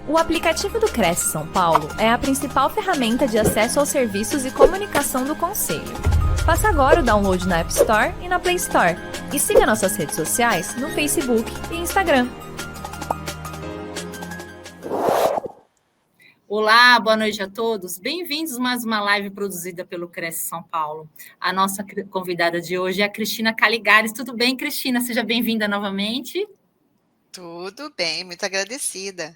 O aplicativo do Cresce São Paulo é a principal ferramenta de acesso aos serviços e comunicação do Conselho. Faça agora o download na App Store e na Play Store. E siga nossas redes sociais no Facebook e Instagram. Olá, boa noite a todos. Bem-vindos a mais uma live produzida pelo Cresce São Paulo. A nossa convidada de hoje é a Cristina Caligares. Tudo bem, Cristina? Seja bem-vinda novamente. Tudo bem, muito agradecida.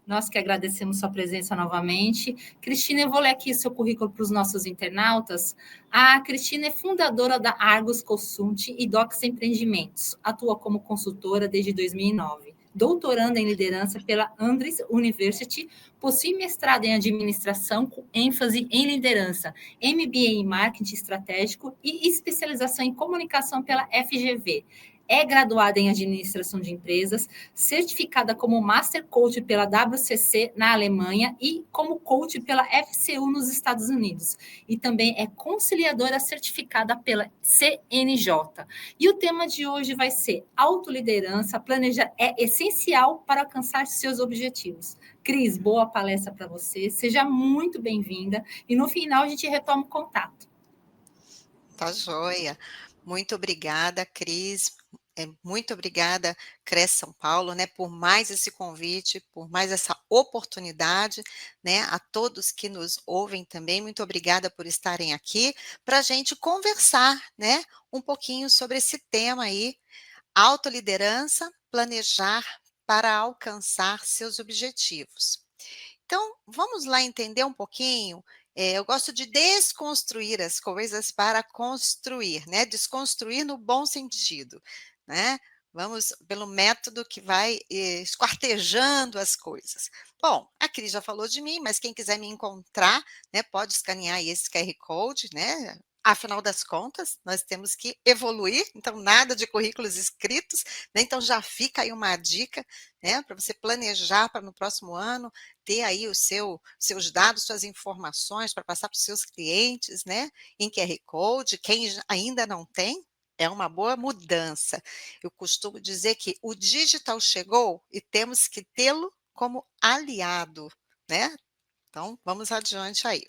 Nós que agradecemos sua presença novamente. Cristina, eu vou ler aqui seu currículo para os nossos internautas. A Cristina é fundadora da Argos Consult e Docs Empreendimentos. Atua como consultora desde 2009. Doutoranda em liderança pela Andrews University, possui mestrado em administração com ênfase em liderança, MBA em marketing estratégico e especialização em comunicação pela FGV. É graduada em administração de empresas, certificada como Master Coach pela WCC na Alemanha e como coach pela FCU nos Estados Unidos. E também é conciliadora certificada pela CNJ. E o tema de hoje vai ser autoliderança, planejar é essencial para alcançar seus objetivos. Cris, boa palestra para você, seja muito bem-vinda e no final a gente retoma o contato. Tá joia. Muito obrigada, Cris. Muito obrigada, Cresce São Paulo, né, por mais esse convite, por mais essa oportunidade, né, a todos que nos ouvem também, muito obrigada por estarem aqui para a gente conversar, né, um pouquinho sobre esse tema aí, autoliderança, planejar para alcançar seus objetivos. Então, vamos lá entender um pouquinho. Eu gosto de desconstruir as coisas para construir, né? Desconstruir no bom sentido, né? Vamos pelo método que vai esquartejando as coisas. Bom, a Cris já falou de mim, mas quem quiser me encontrar, né, pode escanear aí esse QR Code, né? Afinal das contas, nós temos que evoluir, então nada de currículos escritos, né? Então já fica aí uma dica, né, para você planejar para no próximo ano ter aí seus dados, suas informações para passar para os seus clientes, né, em QR Code. Quem ainda não tem, é uma boa mudança. Eu costumo dizer que o digital chegou e temos que tê-lo como aliado, né? Então, vamos adiante aí.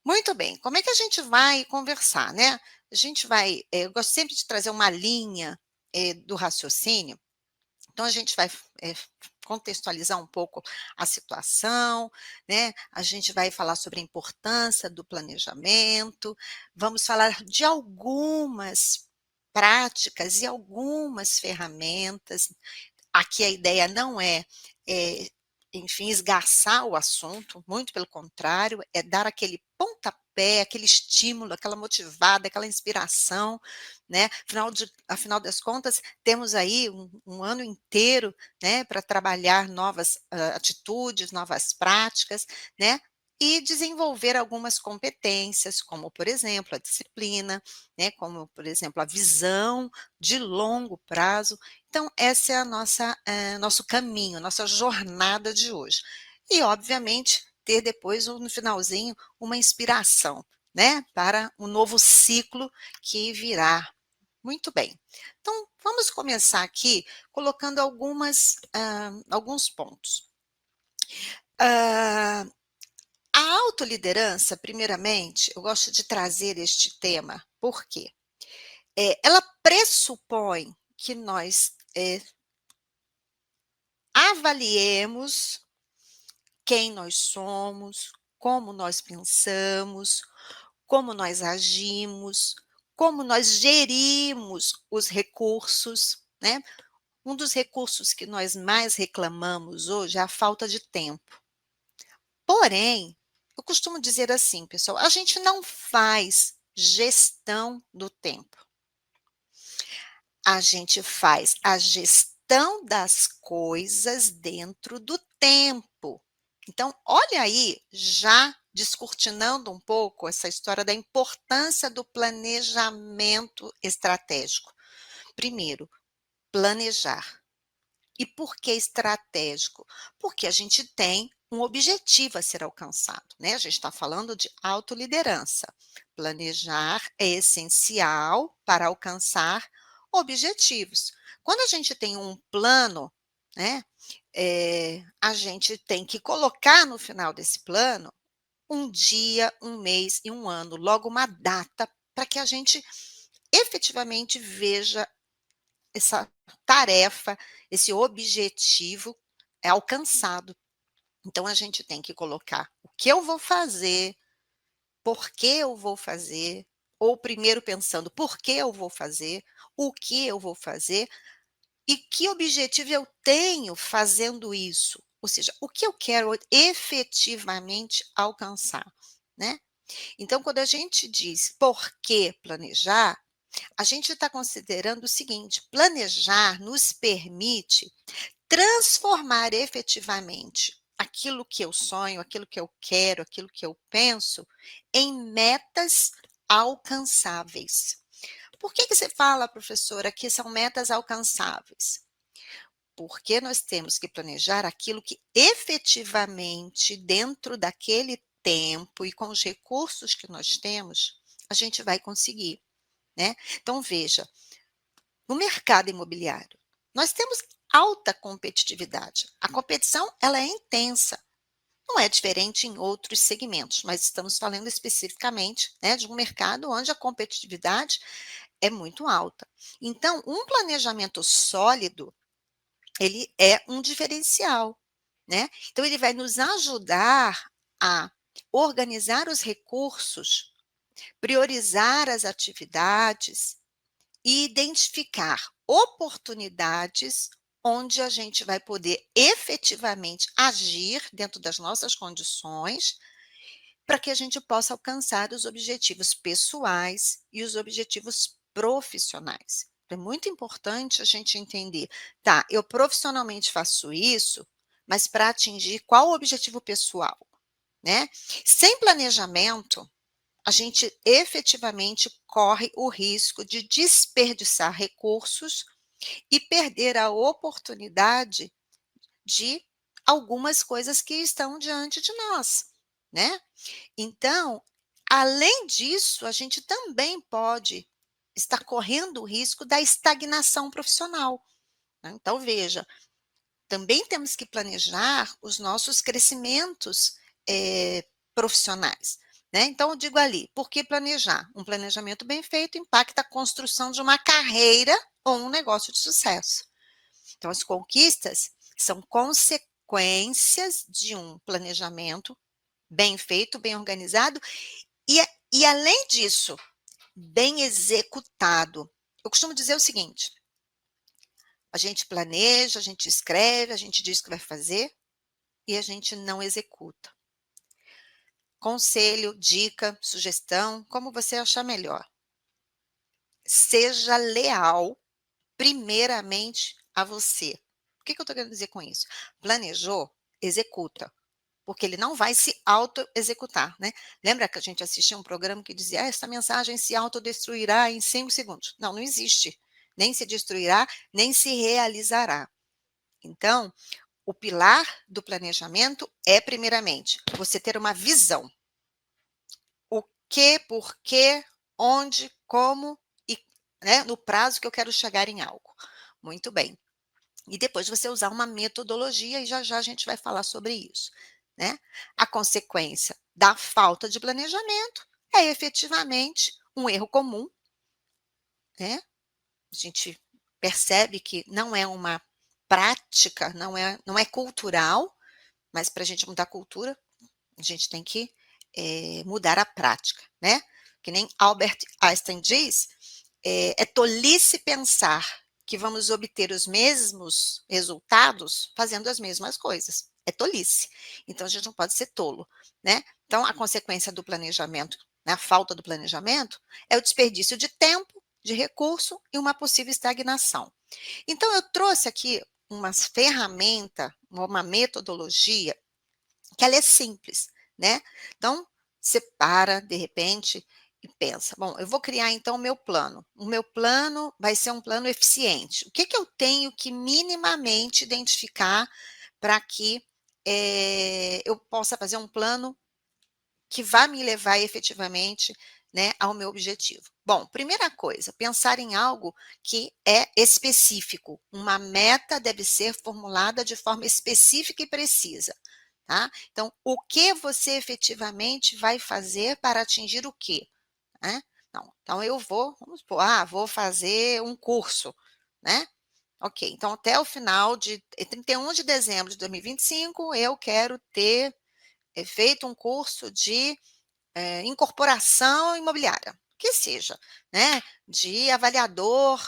Muito bem, como é que a gente vai conversar, né? A gente vai, eu gosto sempre de trazer uma linha do raciocínio, então a gente vai contextualizar um pouco a situação, né? A gente vai falar sobre a importância do planejamento, vamos falar de algumas práticas e algumas ferramentas. Aqui a ideia não é, enfim, esgarçar o assunto, muito pelo contrário, é dar aquele pontapé, aquele estímulo, aquela motivada, aquela inspiração, né? Afinal das contas, temos aí um ano inteiro, né, para trabalhar novas atitudes, novas práticas, né? E desenvolver algumas competências, como, por exemplo, a disciplina, né? Como, por exemplo, a visão de longo prazo. Então, essa é a nosso caminho, nossa jornada de hoje. E, obviamente, ter depois, no finalzinho, uma inspiração, né, para um novo ciclo que virá. Muito bem. Então, vamos começar aqui colocando alguns pontos. Ah, a autoliderança, primeiramente, eu gosto de trazer este tema, por quê? Ela pressupõe que nós avaliemos quem nós somos, como nós pensamos, como nós agimos, como nós gerimos os recursos, né? Um dos recursos que nós mais reclamamos hoje é a falta de tempo. Porém, eu costumo dizer assim, pessoal, a gente não faz gestão do tempo. A gente faz a gestão das coisas dentro do tempo. Então, olha aí, já descortinando um pouco essa história da importância do planejamento estratégico. Primeiro, planejar. E por que estratégico? Porque a gente tem um objetivo a ser alcançado, né? A gente está falando de autoliderança. Planejar é essencial para alcançar objetivos. Quando a gente tem um plano, né? a gente tem que colocar no final desse plano um dia, um mês e um ano, logo uma data, para que a gente efetivamente veja essa tarefa, esse objetivo é alcançado. Então, a gente tem que colocar o que eu vou fazer, por que eu vou fazer, ou primeiro pensando por que eu vou fazer, o que eu vou fazer e que objetivo eu tenho fazendo isso. Ou seja, o que eu quero efetivamente alcançar, né? Então, quando a gente diz por que planejar, a gente está considerando o seguinte: planejar nos permite transformar efetivamente aquilo que eu sonho, aquilo que eu quero, aquilo que eu penso, em metas alcançáveis. Por que você fala, professora, que são metas alcançáveis? Porque nós temos que planejar aquilo que efetivamente, dentro daquele tempo e com os recursos que nós temos, a gente vai conseguir, né? Então, veja, no mercado imobiliário, nós temos alta competitividade. A competição, ela é intensa. Não é diferente em outros segmentos, mas estamos falando especificamente, né, de um mercado onde a competitividade é muito alta. Então, um planejamento sólido, ele é um diferencial, né? Então, ele vai nos ajudar a organizar os recursos, priorizar as atividades e identificar oportunidades onde a gente vai poder efetivamente agir dentro das nossas condições, para que a gente possa alcançar os objetivos pessoais e os objetivos profissionais. É muito importante a gente entender, tá, eu profissionalmente faço isso, mas para atingir qual o objetivo pessoal, né? Sem planejamento, a gente efetivamente corre o risco de desperdiçar recursos e perder a oportunidade de algumas coisas que estão diante de nós, né? Então, além disso, a gente também pode estar correndo o risco da estagnação profissional, né? Então, veja, também temos que planejar os nossos crescimentos profissionais, né? Então, eu digo ali, por que planejar? Um planejamento bem feito impacta a construção de uma carreira ou um negócio de sucesso. Então, as conquistas são consequências de um planejamento bem feito, bem organizado e além disso, bem executado. Eu costumo dizer o seguinte: a gente planeja, a gente escreve, a gente diz que vai fazer e a gente não executa. Conselho, dica, sugestão, como você achar melhor. Seja leal, primeiramente, a você. O que eu estou querendo dizer com isso? Planejou, executa, porque ele não vai se auto-executar, né? Lembra que a gente assistia um programa que dizia, essa mensagem se autodestruirá em 5 segundos. Não, não existe. Nem se destruirá, nem se realizará. Então, o pilar do planejamento é, primeiramente, você ter uma visão. O que, por quê, onde, como e, né, no prazo que eu quero chegar em algo. Muito bem. E depois você usar uma metodologia, e já já a gente vai falar sobre isso, né? A consequência da falta de planejamento é efetivamente um erro comum, né? A gente percebe que não é uma prática, não é cultural, mas para a gente mudar a cultura, a gente tem que mudar a prática, né? Que nem Albert Einstein diz, é tolice pensar que vamos obter os mesmos resultados fazendo as mesmas coisas. É tolice. Então, a gente não pode ser tolo, né? Então, a consequência do planejamento, né, a falta do planejamento, é o desperdício de tempo, de recurso e uma possível estagnação. Então, eu trouxe aqui uma ferramenta, uma metodologia, que ela é simples, né? Então, você para, de repente, e pensa: bom, eu vou criar então o meu plano. O meu plano vai ser um plano eficiente. O que eu tenho que minimamente identificar para que eu possa fazer um plano que vá me levar efetivamente, né, ao meu objetivo? Bom, primeira coisa, pensar em algo que é específico. Uma meta deve ser formulada de forma específica e precisa, tá? Então, o que você efetivamente vai fazer para atingir o quê, né? Não, então eu vou, vamos supor, vou fazer um curso, né? Ok, então até o final de 31 de dezembro de 2025, eu quero ter feito um curso de incorporação imobiliária, que seja, né, de avaliador,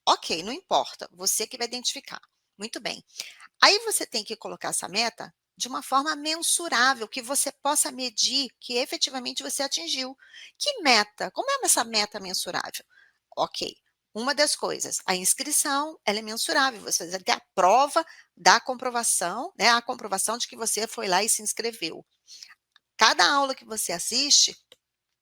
ok, não importa, você que vai identificar. Muito bem. Aí você tem que colocar essa meta de uma forma mensurável, que você possa medir que efetivamente você atingiu. Que meta? Como é essa meta mensurável? Ok. Uma das coisas, a inscrição, ela é mensurável, você vai ter a prova da comprovação, né, a comprovação de que você foi lá e se inscreveu. Cada aula que você assiste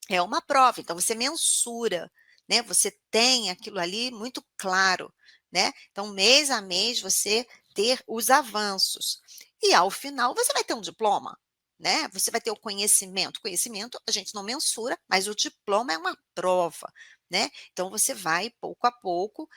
é uma prova, então você mensura, né, você tem aquilo ali muito claro, né. Então mês a mês você ter os avanços. E ao final você vai ter um diploma, né, você vai ter o conhecimento. Conhecimento a gente não mensura, mas o diploma é uma prova, né. Então você vai pouco a pouco,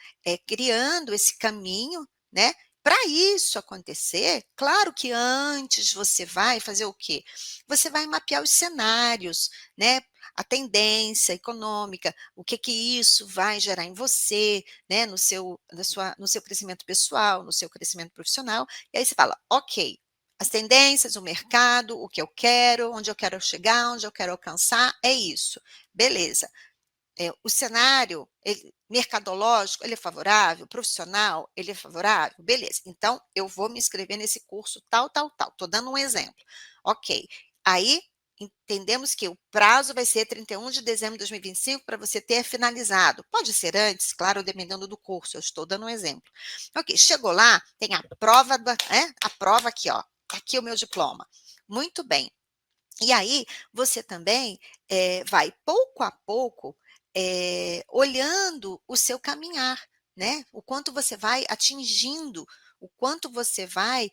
criando esse caminho, né. Para isso acontecer, claro que antes você vai fazer o quê? Você vai mapear os cenários, né, a tendência econômica, o que que isso vai gerar em você, né, no seu crescimento pessoal, no seu crescimento profissional, e aí você fala: "Ok, as tendências, o mercado, o que eu quero, onde eu quero chegar, onde eu quero alcançar, é isso. Beleza. O cenário mercadológico, ele é favorável, profissional, ele é favorável, beleza. Então, eu vou me inscrever nesse curso tal, tal, tal. Estou dando um exemplo. Ok. Aí, entendemos que o prazo vai ser 31 de dezembro de 2025 para você ter finalizado. Pode ser antes, claro, dependendo do curso. Eu estou dando um exemplo. Ok, chegou lá, tem a prova, a prova aqui, ó. Tá aqui o meu diploma. Muito bem. E aí, você também vai pouco a pouco olhando o seu caminhar, né? O quanto você vai atingindo, o quanto você vai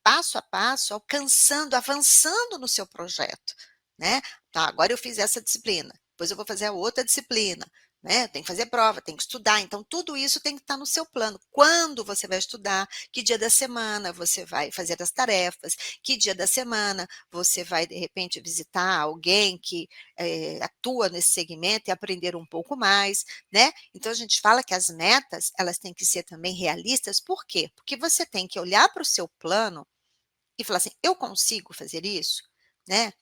passo a passo alcançando, avançando no seu projeto, né? Tá, agora eu fiz essa disciplina, depois eu vou fazer a outra disciplina, né? Tem que fazer prova, tem que estudar, então tudo isso tem que estar no seu plano. Quando você vai estudar, que dia da semana você vai fazer as tarefas, que dia da semana você vai, de repente, visitar alguém que atua nesse segmento e aprender um pouco mais, né? Então, a gente fala que as metas, elas têm que ser também realistas, por quê? Porque você tem que olhar para o seu plano e falar assim, eu consigo fazer isso? Né?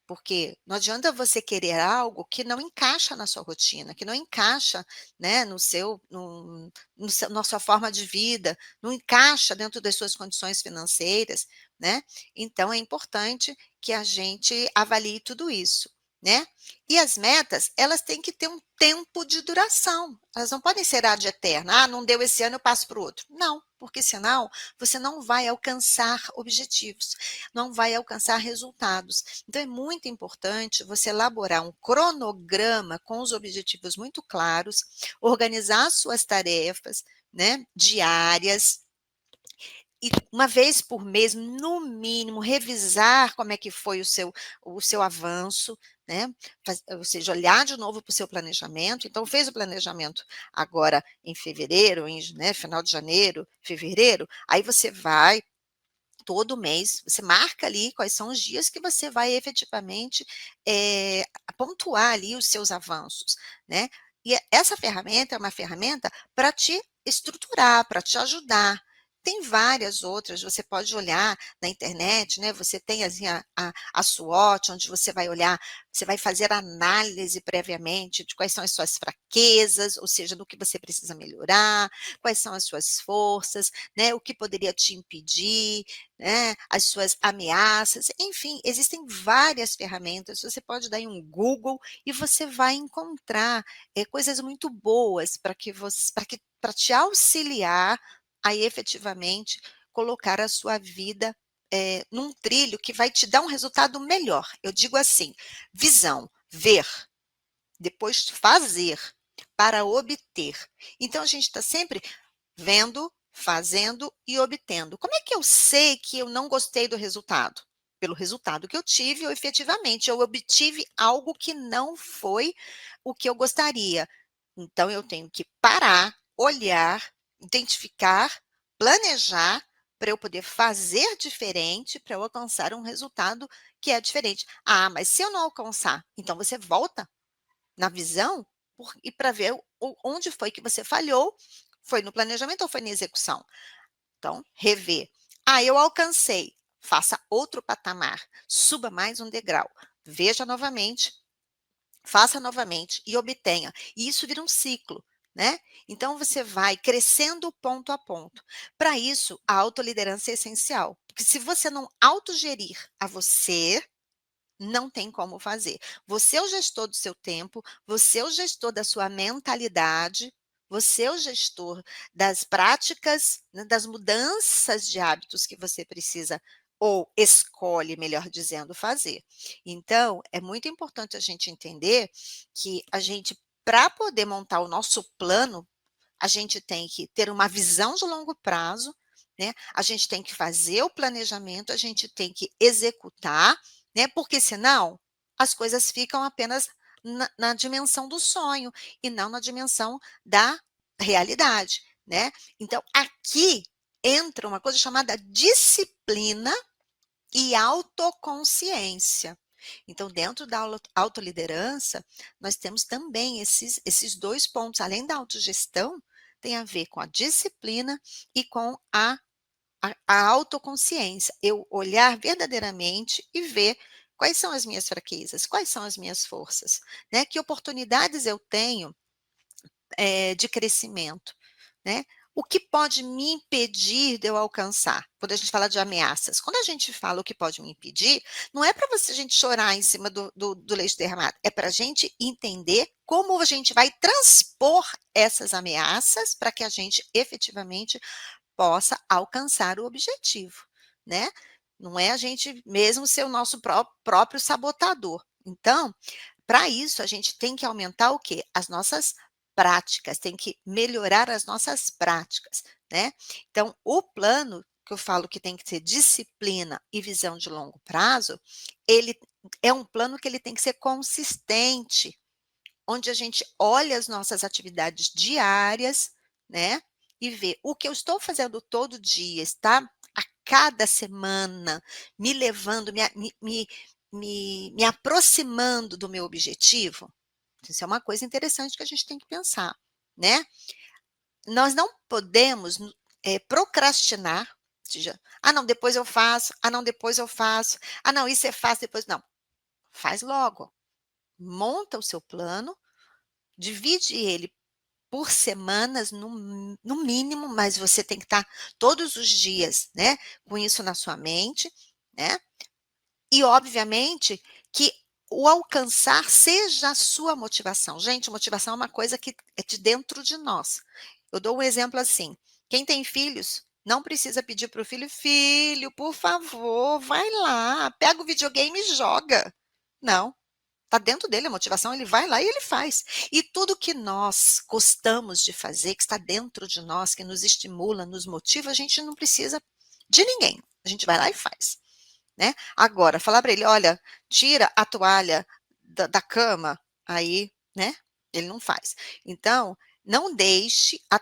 Porque não adianta você querer algo que não encaixa na sua rotina, que não encaixa, né, na sua forma de vida, não encaixa dentro das suas condições financeiras, né. Então é importante que a gente avalie tudo isso, né. E as metas, elas têm que ter um tempo de duração, elas não podem ser ad eterna. Não deu esse ano, eu passo para o outro. Não, porque senão você não vai alcançar objetivos, não vai alcançar resultados. Então é muito importante você elaborar um cronograma com os objetivos muito claros, organizar suas tarefas, né, diárias, e uma vez por mês, no mínimo, revisar como é que foi o seu avanço, né, ou seja, olhar de novo para o seu planejamento. Então fez o planejamento agora em fevereiro, né, final de janeiro, fevereiro, aí você vai todo mês, você marca ali quais são os dias que você vai efetivamente, pontuar ali os seus avanços, né. E essa ferramenta é uma ferramenta para te estruturar, para te ajudar. Tem várias outras, você pode olhar na internet, né, você tem assim a SWOT, onde você vai olhar, você vai fazer análise previamente de quais são as suas fraquezas, ou seja, do que você precisa melhorar, quais são as suas forças, né, o que poderia te impedir, né, as suas ameaças, enfim, existem várias ferramentas, você pode dar em um Google e você vai encontrar, coisas muito boas para te auxiliar a efetivamente colocar a sua vida, num trilho que vai te dar um resultado melhor. Eu digo assim: visão, ver, depois fazer, para obter. Então a gente está sempre vendo, fazendo e obtendo. Como é que eu sei que eu não gostei do resultado? pelo resultado que eu tive, ou efetivamente eu obtive algo que não foi o que eu gostaria. Então eu tenho que parar, olhar, identificar, planejar para eu poder fazer diferente, para eu alcançar um resultado que é diferente. Ah, mas se eu não alcançar, então você volta na visão e para ver onde foi que você falhou, foi no planejamento ou foi na execução? Então, rever. Ah, eu alcancei. Faça outro patamar. Suba mais um degrau. Veja novamente, faça novamente e obtenha. E isso vira um ciclo, né? Então, você vai crescendo ponto a ponto. Para isso, a autoliderança é essencial. Porque se você não autogerir a você, não tem como fazer. Você é o gestor do seu tempo, você é o gestor da sua mentalidade, você é o gestor das práticas, né, das mudanças de hábitos que você precisa ou escolhe, melhor dizendo, fazer. Então, é muito importante a gente entender que a gente, para poder montar o nosso plano, a gente tem que ter uma visão de longo prazo, né? A gente tem que fazer o planejamento, a gente tem que executar, né? Porque senão as coisas ficam apenas na dimensão do sonho e não na dimensão da realidade, né? Então, aqui entra uma coisa chamada disciplina e autoconsciência. Então, dentro da autoliderança, nós temos também esses dois pontos, além da autogestão, tem a ver com a disciplina e com a autoconsciência. Eu olhar verdadeiramente e ver quais são as minhas fraquezas, quais são as minhas forças, né? Que oportunidades eu tenho de crescimento, né? O que pode me impedir de eu alcançar? Quando a gente fala de ameaças. Quando a gente fala o que pode me impedir, não é para a gente chorar em cima do leite derramado, é para a gente entender como a gente vai transpor essas ameaças para que a gente efetivamente possa alcançar o objetivo, né? Não é a gente mesmo ser o nosso próprio sabotador. Então, para isso, a gente tem que aumentar o quê? As nossas práticas, tem que melhorar as nossas práticas, né? Então, o plano, que eu falo que tem que ter disciplina e visão de longo prazo, ele é um plano que ele tem que ser consistente, onde a gente olha as nossas atividades diárias, né? E vê o que eu estou fazendo todo dia, está a cada semana me levando, me aproximando do meu objetivo? Isso é uma coisa interessante que a gente tem que pensar, né? Nós não podemos procrastinar, ou seja, ah, não, depois eu faço, ah, não, depois eu faço, ah, não, isso é fácil, depois não. Faz logo. Monta o seu plano, divide ele por semanas, no mínimo, mas você tem que estar todos os dias, né, com isso na sua mente, né? E obviamente que o alcançar seja a sua motivação. Gente, motivação é uma coisa que é de dentro de nós. Eu dou um exemplo assim: quem tem filhos não precisa pedir para o filho: "Filho, por favor, vai lá, pega o videogame e joga". Não, está dentro dele a motivação, ele vai lá e ele faz. E tudo que nós gostamos de fazer, que está dentro de nós, que nos estimula, nos motiva, a gente não precisa de ninguém. A gente vai lá e faz, né? Agora, falar para ele: "Olha, tira a toalha da cama", aí, né, ele não faz. Então, não deixe a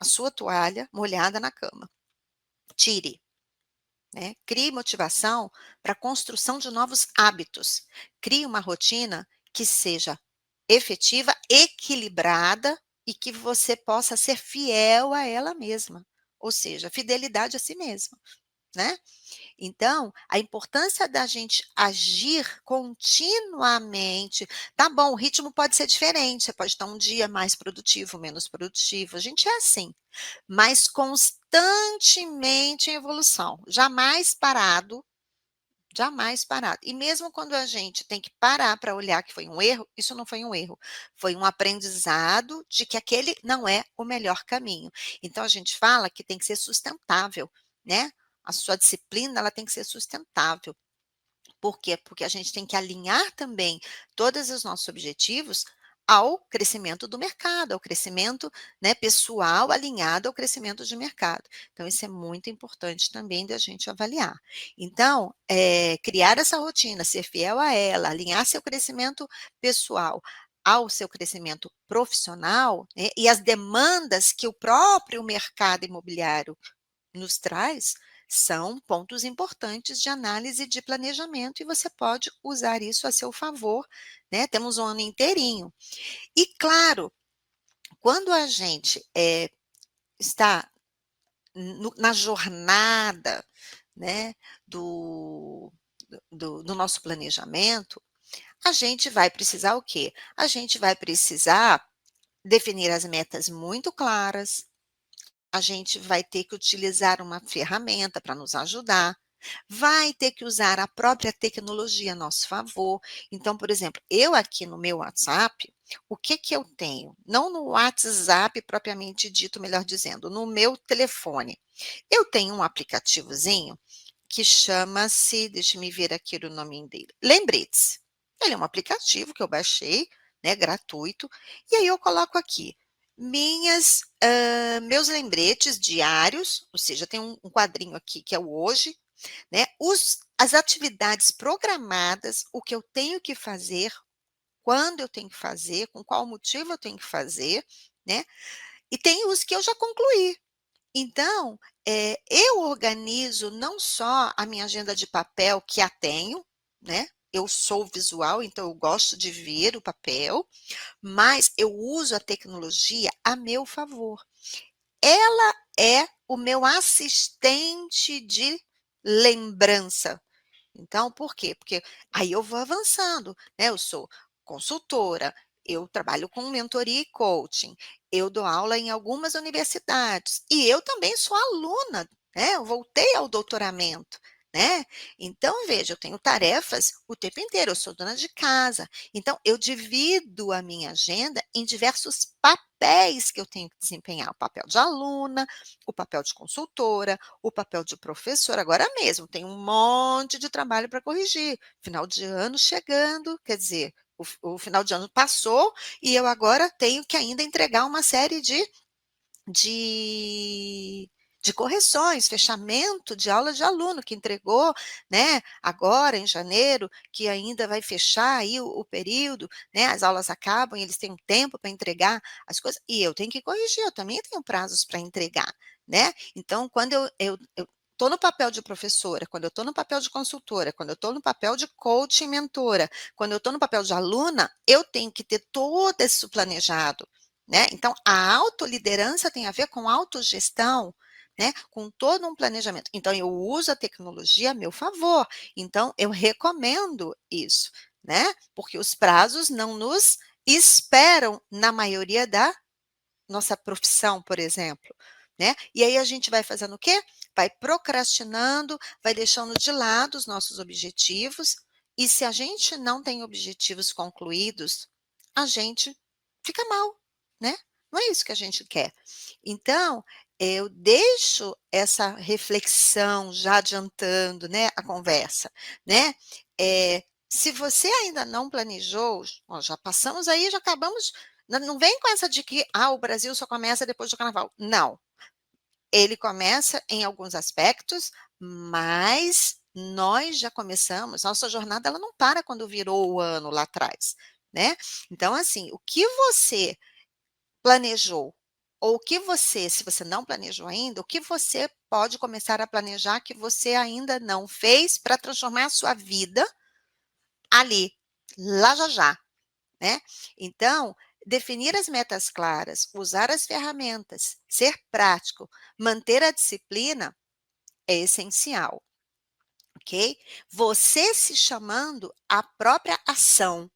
sua toalha molhada na cama. Tire, né? Crie motivação para a construção de novos hábitos. Crie uma rotina que seja efetiva, equilibrada e que você possa ser fiel a ela mesma, ou seja, fidelidade a si mesma, né? Então, a importância da gente agir continuamente. Tá bom, o ritmo pode ser diferente, você pode estar um dia mais produtivo, menos produtivo, a gente é assim, mas constantemente em evolução, jamais parado, jamais parado. E mesmo quando a gente tem que parar para olhar que foi um erro, isso não foi um erro, foi um aprendizado de que aquele não é o melhor caminho. Então a gente fala que tem que ser sustentável, né? A sua disciplina, ela tem que ser sustentável. Por quê? Porque a gente tem que alinhar também todos os nossos objetivos ao crescimento do mercado, ao crescimento, né, pessoal alinhado ao crescimento de mercado. Então, isso é muito importante também da gente avaliar. Então, criar essa rotina, ser fiel a ela, alinhar seu crescimento pessoal ao seu crescimento profissional, né, e as demandas que o próprio mercado imobiliário nos traz, são pontos importantes de análise de planejamento e você pode usar isso a seu favor, né? Temos um ano inteirinho. E claro, quando a gente está na jornada, né, do, do nosso planejamento, a gente vai precisar o quê? A gente vai precisar definir as metas muito claras, a gente vai ter que utilizar uma ferramenta para nos ajudar, vai ter que usar a própria tecnologia a nosso favor. Então, por exemplo, eu aqui no meu WhatsApp, o que que eu tenho? Não no WhatsApp propriamente dito, melhor dizendo, no meu telefone. Eu tenho um aplicativozinho que chama-se, deixa me ver aqui o nome dele, Lembretes. Ele é um aplicativo que eu baixei, né, gratuito, e aí eu coloco aqui meus lembretes diários, ou seja, tem um quadrinho aqui que é o hoje, né, as atividades programadas, o que eu tenho que fazer, quando eu tenho que fazer, com qual motivo eu tenho que fazer, né, e tem os que eu já concluí. Então, eu organizo não só a minha agenda de papel, que a tenho, né, eu sou visual, então eu gosto de ver o papel, mas eu uso a tecnologia a meu favor. Ela é o meu assistente de lembrança. Então, por quê? Porque aí eu vou avançando, né, eu sou consultora, eu trabalho com mentoria e coaching, eu dou aula em algumas universidades e eu também sou aluna, né, eu voltei ao doutoramento, né. Então veja, eu tenho tarefas o tempo inteiro, eu sou dona de casa, então eu divido a minha agenda em diversos papéis que eu tenho que desempenhar, o papel de aluna, o papel de consultora, o papel de professor, agora mesmo tem um monte de trabalho para corrigir, final de ano chegando, quer dizer, o final de ano passou e eu agora tenho que ainda entregar uma série de de correções, fechamento de aula de aluno que entregou, né, agora em janeiro, que ainda vai fechar aí o período, né, as aulas acabam e eles têm um tempo para entregar as coisas, e eu tenho que corrigir, eu também tenho prazos para entregar, né. Então quando eu estou no papel de professora, quando eu estou no papel de consultora, quando eu estou no papel de coach e mentora, quando eu estou no papel de aluna, eu tenho que ter todo isso planejado, né. Então a autoliderança tem a ver com autogestão, né, com todo um planejamento. Então eu uso a tecnologia a meu favor, então eu recomendo isso, né, porque os prazos não nos esperam na maioria da nossa profissão, por exemplo, né. E aí a gente vai fazendo o quê? Vai procrastinando, vai deixando de lado os nossos objetivos, e se a gente não tem objetivos concluídos, a gente fica mal, né. Não é isso que a gente quer. Então, eu deixo essa reflexão já adiantando, né, a conversa, né. Se você ainda não planejou, ó, já passamos aí, já acabamos, não vem com essa de que: "Ah, o Brasil só começa depois do carnaval". Não, ele começa em alguns aspectos, mas nós já começamos, nossa jornada ela não para quando virou o ano lá atrás, né. Então assim, o que você planejou, ou o que você, se você não planejou ainda, o que você pode começar a planejar que você ainda não fez para transformar a sua vida ali, lá já já, né. Então, definir as metas claras, usar as ferramentas, ser prático, manter a disciplina é essencial, ok? Você se chamando à própria ação,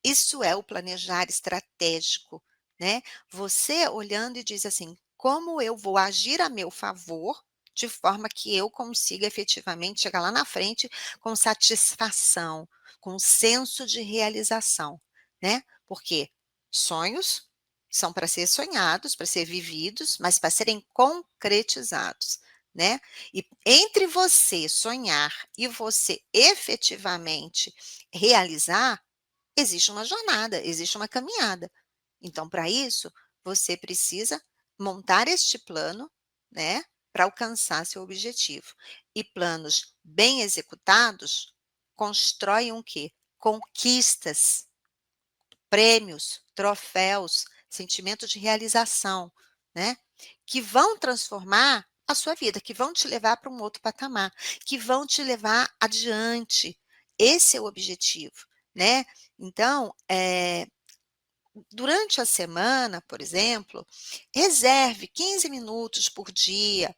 isso é o planejar estratégico, né. Você olhando e diz assim: "Como eu vou agir a meu favor, de forma que eu consiga efetivamente chegar lá na frente com satisfação, com senso de realização", né. Porque sonhos são para ser sonhados, para ser vividos, mas para serem concretizados, né. E entre você sonhar e você efetivamente realizar, existe uma jornada, existe uma caminhada. Então, para isso, você precisa montar este plano, né, para alcançar seu objetivo. E planos bem executados constroem o quê? Conquistas, prêmios, troféus, sentimento de realização, né, que vão transformar a sua vida, que vão te levar para um outro patamar, que vão te levar adiante. Esse é o objetivo, né. Então, durante a semana, por exemplo, reserve 15 minutos por dia,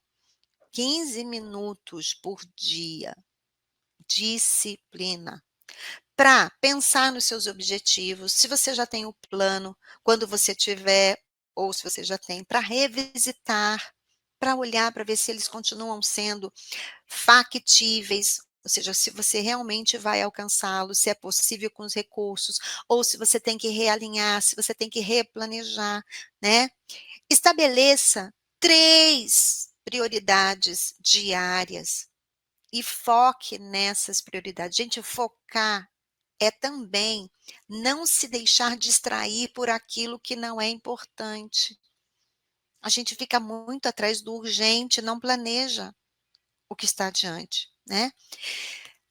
15 minutos por dia, disciplina, para pensar nos seus objetivos, se você já tem o plano, quando você tiver, ou se você já tem, para revisitar, para olhar, para ver se eles continuam sendo factíveis, ou seja, se você realmente vai alcançá-los, se é possível com os recursos, ou se você tem que realinhar, se você tem que replanejar, né. Estabeleça 3 prioridades diárias e foque nessas prioridades. Gente, focar é também não se deixar distrair por aquilo que não é importante. A gente fica muito atrás do urgente, não planeja o que está adiante, né.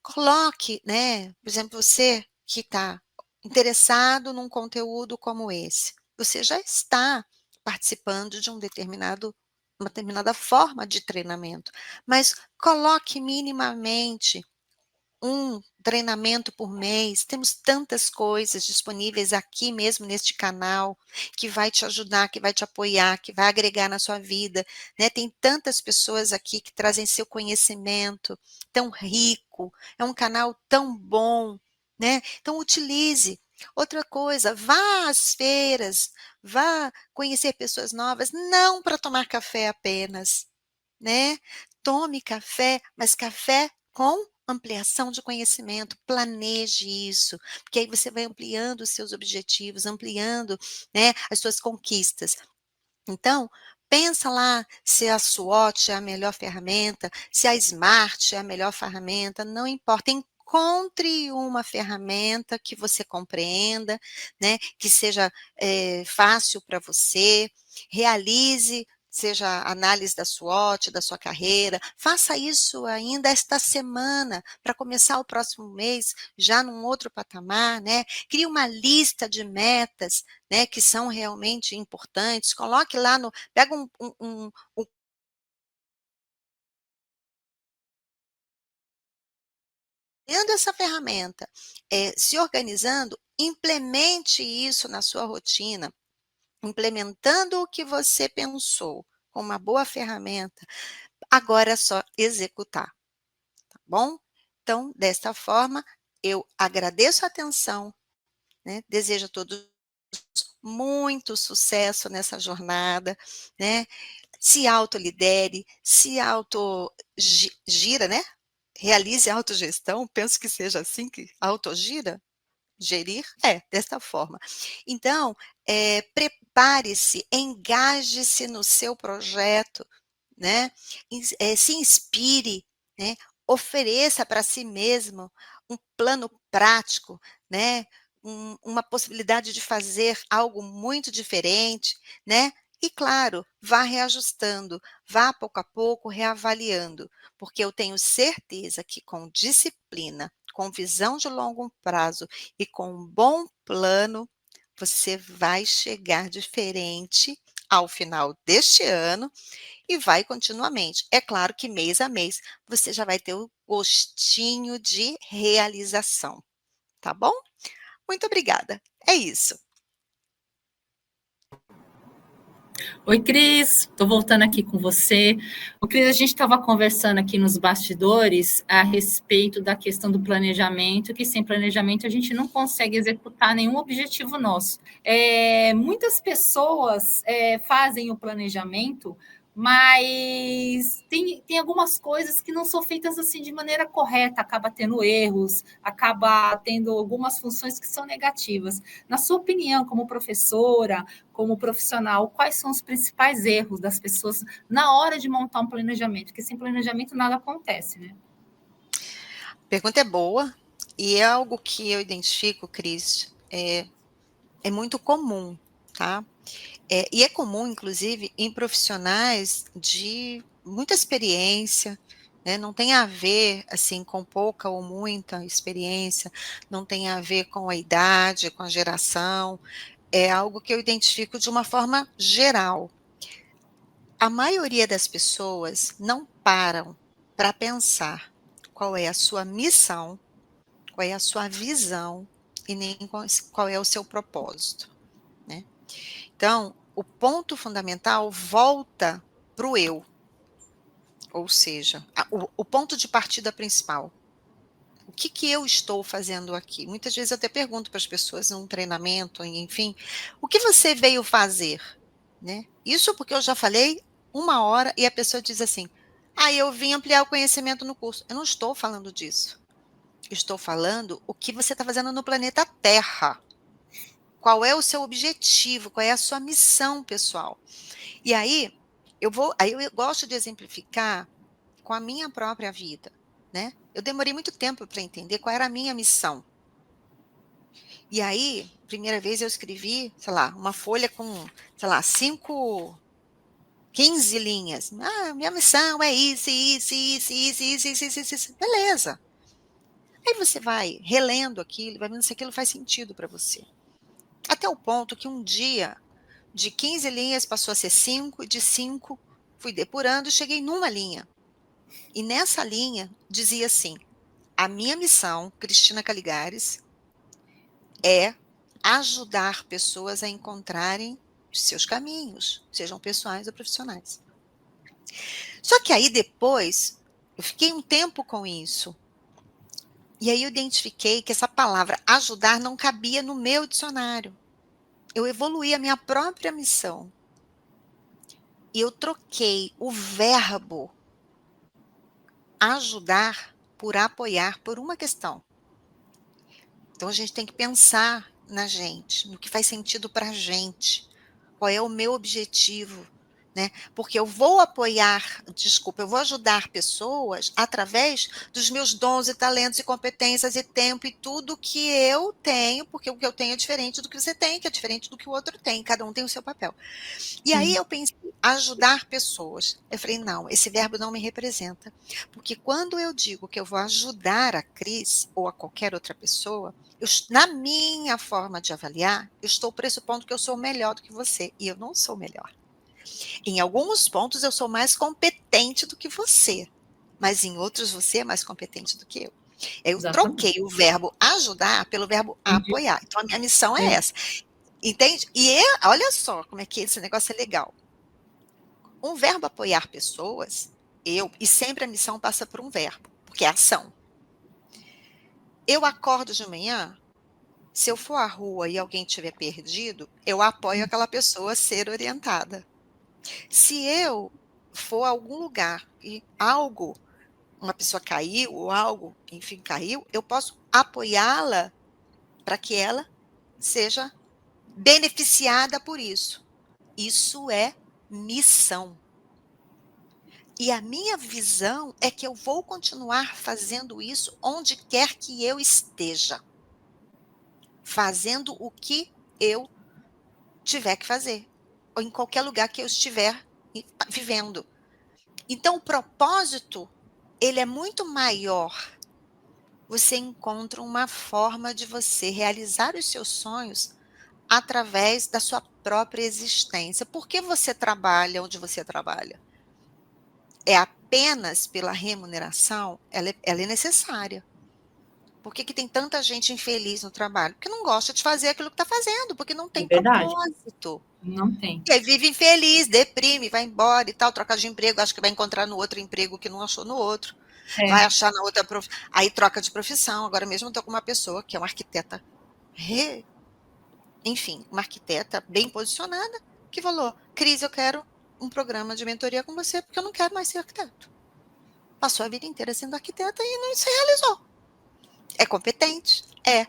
Coloque, né, por exemplo, você que está interessado num conteúdo como esse, você já está participando de uma determinada forma de treinamento, mas coloque minimamente um treinamento por mês, temos tantas coisas disponíveis aqui mesmo neste canal, que vai te ajudar, que vai te apoiar, que vai agregar na sua vida, né, tem tantas pessoas aqui que trazem seu conhecimento tão rico, é um canal tão bom, né, então utilize. Outra coisa, vá às feiras, vá conhecer pessoas novas, não para tomar café apenas, né, tome café, mas café com ampliação de conhecimento, planeje isso, porque aí você vai ampliando os seus objetivos, ampliando, né, as suas conquistas. Então, pensa lá se a SWOT é a melhor ferramenta, se a SMART é a melhor ferramenta, não importa, encontre uma ferramenta que você compreenda, né, que seja, fácil para você, realize, seja a análise da SWOT, da sua carreira, faça isso ainda esta semana, para começar o próximo mês já num outro patamar, né, crie uma lista de metas, né, que são realmente importantes, coloque lá no pega tendo essa ferramenta, se organizando, implemente isso na sua rotina, implementando o que você pensou com uma boa ferramenta, agora é só executar, tá bom? Então, desta forma, eu agradeço a atenção, né, desejo a todos muito sucesso nessa jornada, né, se autolidere, se auto gira, né, realize a autogestão, penso que seja assim que autogira? Gerir? É, dessa forma. Então, prepare-se, engaje-se no seu projeto, né, se inspire, né, ofereça para si mesmo um plano prático, né, uma possibilidade de fazer algo muito diferente, né, e claro, vá reajustando, vá pouco a pouco reavaliando, porque eu tenho certeza que com disciplina, com visão de longo prazo e com um bom plano, você vai chegar diferente ao final deste ano e vai continuamente. É claro que mês a mês você já vai ter o gostinho de realização, tá bom? Muito obrigada. É isso. Oi, Cris, estou voltando aqui com você. O Cris, a gente estava conversando aqui nos bastidores a respeito da questão do planejamento, que sem planejamento a gente não consegue executar nenhum objetivo nosso. Muitas pessoas fazem o planejamento, mas tem algumas coisas que não são feitas assim de maneira correta, acaba tendo erros, acaba tendo algumas funções que são negativas. Na sua opinião, como professora, como profissional, quais são os principais erros das pessoas na hora de montar um planejamento? Porque sem planejamento nada acontece, né? Pergunta é boa e é algo que eu identifico, Cris, é muito comum, tá? E é comum, inclusive, em profissionais de muita experiência, né? Não tem a ver, assim, com pouca ou muita experiência, não tem a ver com a idade, com a geração, é algo que eu identifico de uma forma geral. A maioria das pessoas não param para pensar qual é a sua missão, qual é a sua visão e nem qual é o seu propósito, né? Então, o ponto fundamental volta para o eu, ou seja, o ponto de partida principal. O que eu estou fazendo aqui? Muitas vezes eu até pergunto para as pessoas num treinamento, enfim, o que você veio fazer? Né? Isso porque eu já falei 1 hora e a pessoa diz assim, eu vim ampliar o conhecimento no curso. Eu não estou falando disso. Estou falando o que você está fazendo no planeta Terra. Qual é o seu objetivo? Qual é a sua missão, pessoal? E aí eu gosto de exemplificar com a minha própria vida, né? Eu demorei muito tempo para entender qual era a minha missão. E aí, primeira vez eu escrevi, sei lá, uma folha com, sei lá, 15 linhas. Minha missão é isso, isso, isso, isso, isso, isso, isso, isso, isso. Beleza. Aí você vai relendo aquilo, vai vendo se aquilo faz sentido para você. Até o ponto que um dia, de 15 linhas passou a ser 5, e de 5 fui depurando e cheguei numa linha. E nessa linha dizia assim, a minha missão, Cristina Caligares, é ajudar pessoas a encontrarem os seus caminhos, sejam pessoais ou profissionais. Só que aí depois, eu fiquei um tempo com isso. E aí eu identifiquei que essa palavra ajudar não cabia no meu dicionário. Eu evoluí a minha própria missão. E eu troquei o verbo ajudar por apoiar por uma questão. Então a gente tem que pensar na gente, no que faz sentido para a gente. Qual é o meu objetivo? Né? Porque eu vou eu vou ajudar pessoas através dos meus dons e talentos e competências e tempo e tudo que eu tenho, porque o que eu tenho é diferente do que você tem, que é diferente do que o outro tem, cada um tem o seu papel. E aí eu pensei, ajudar pessoas. Eu falei, não, esse verbo não me representa, porque quando eu digo que eu vou ajudar a Cris ou a qualquer outra pessoa, na minha forma de avaliar, eu estou pressupondo que eu sou melhor do que você, e eu não sou melhor. Em alguns pontos eu sou mais competente do que você, mas em outros você é mais competente do que eu. Eu Exatamente. troquei o verbo ajudar pelo verbo apoiar. Então a minha missão é essa. Entende? Olha só como é que esse negócio é legal. Um verbo apoiar pessoas, e sempre a missão passa por um verbo, porque é ação. Eu acordo de manhã, se eu for à rua e alguém estiver perdido, eu apoio aquela pessoa a ser orientada. Se eu for a algum lugar e uma pessoa caiu ou algo, enfim, caiu, eu posso apoiá-la para que ela seja beneficiada por isso. Isso é missão. E a minha visão é que eu vou continuar fazendo isso onde quer que eu esteja. Fazendo o que eu tiver que fazer. Ou em qualquer lugar que eu estiver vivendo. Então, o propósito, ele é muito maior. Você encontra uma forma de você realizar os seus sonhos através da sua própria existência. Por que você trabalha onde você trabalha? É apenas pela remuneração? Ela é necessária. Por que tem tanta gente infeliz no trabalho? Porque não gosta de fazer aquilo que está fazendo, porque não tem propósito. Não tem. E aí vive infeliz, deprime, vai embora e tal, troca de emprego, acha que vai encontrar no outro emprego que não achou no outro, vai achar na outra profissão, aí troca de profissão. Agora mesmo eu estou com uma pessoa que é uma arquiteta, enfim, uma arquiteta bem posicionada, que falou, Cris, eu quero um programa de mentoria com você, porque eu não quero mais ser arquiteto. Passou a vida inteira sendo arquiteta e não se realizou. É competente? É.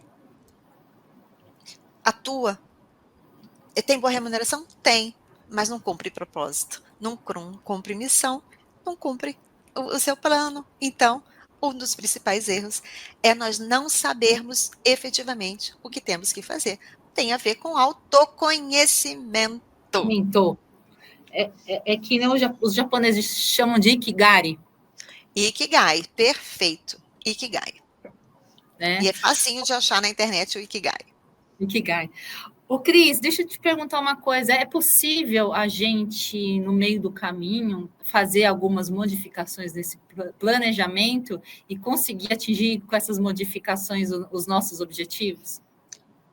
Atua? Tem boa remuneração? Tem. Mas não cumpre propósito. Não cumpre missão. Não cumpre o seu plano. Então, um dos principais erros é nós não sabermos efetivamente o que temos que fazer. Tem a ver com autoconhecimento. Mentor. É que nem os japoneses chamam de Ikigari. Ikigai, perfeito. Ikigai. Né? E é facinho de achar na internet o Ikigai. Ikigai. Ô, Cris, deixa eu te perguntar uma coisa. É possível a gente, no meio do caminho, fazer algumas modificações nesse planejamento e conseguir atingir com essas modificações os nossos objetivos?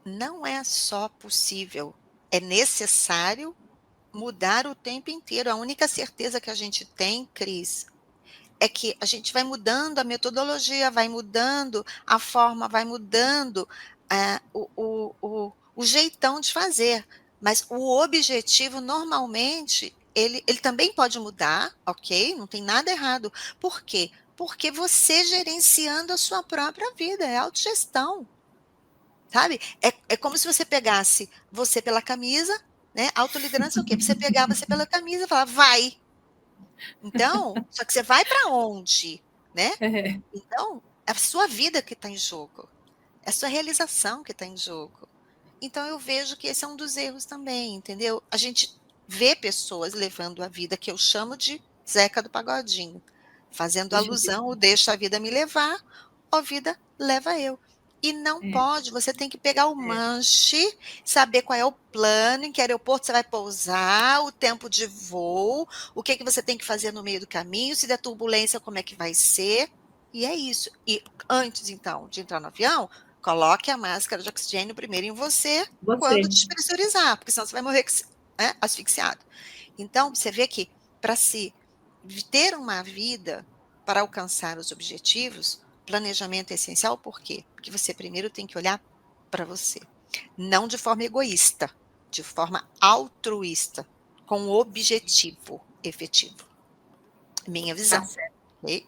Não é só possível, é necessário mudar o tempo inteiro. A única certeza que a gente tem, Cris, é que a gente vai mudando a metodologia, vai mudando a forma, vai mudando o jeitão de fazer. Mas o objetivo, normalmente, ele também pode mudar, ok? Não tem nada errado. Por quê? Porque você gerenciando a sua própria vida, é autogestão. Sabe? É como se você pegasse você pela camisa, né? Autoliderança é o quê? Você pegar você pela camisa e falar, vai. Então, só que você vai para onde, né? Então, é a sua vida que está em jogo, é a sua realização que está em jogo. Então, eu vejo que esse é um dos erros também, entendeu? A gente vê pessoas levando a vida que eu chamo de Zeca do Pagodinho, fazendo alusão, ou deixa a vida me levar, ou a vida leva eu. E não pode, você tem que pegar o manche, saber qual é o plano, em que aeroporto você vai pousar, o tempo de voo, o que você tem que fazer no meio do caminho, se der turbulência, como é que vai ser. E é isso. E antes, então, de entrar no avião, coloque a máscara de oxigênio primeiro em você quando despressurizar, porque senão você vai morrer asfixiado. Então, você vê que para se ter uma vida, para alcançar os objetivos, planejamento é essencial, por quê? Porque você primeiro tem que olhar para você, não de forma egoísta, de forma altruísta, com objetivo efetivo. Minha visão. Tá certo. Okay?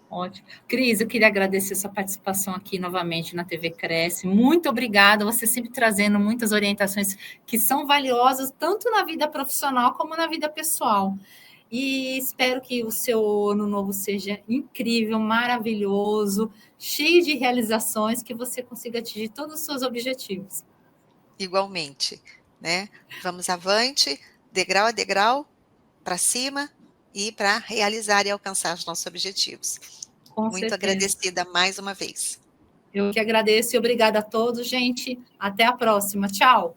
Ótimo. Cris, eu queria agradecer sua participação aqui novamente na TV Cresce. Muito obrigada, você sempre trazendo muitas orientações que são valiosas, tanto na vida profissional como na vida pessoal. E espero que o seu ano novo seja incrível, maravilhoso, cheio de realizações, que você consiga atingir todos os seus objetivos. Igualmente, né? Vamos avante, degrau a degrau, para cima e para realizar e alcançar os nossos objetivos. Com Muito certeza. agradecida mais uma vez. Eu que agradeço e obrigada a todos, gente. Até a próxima. Tchau.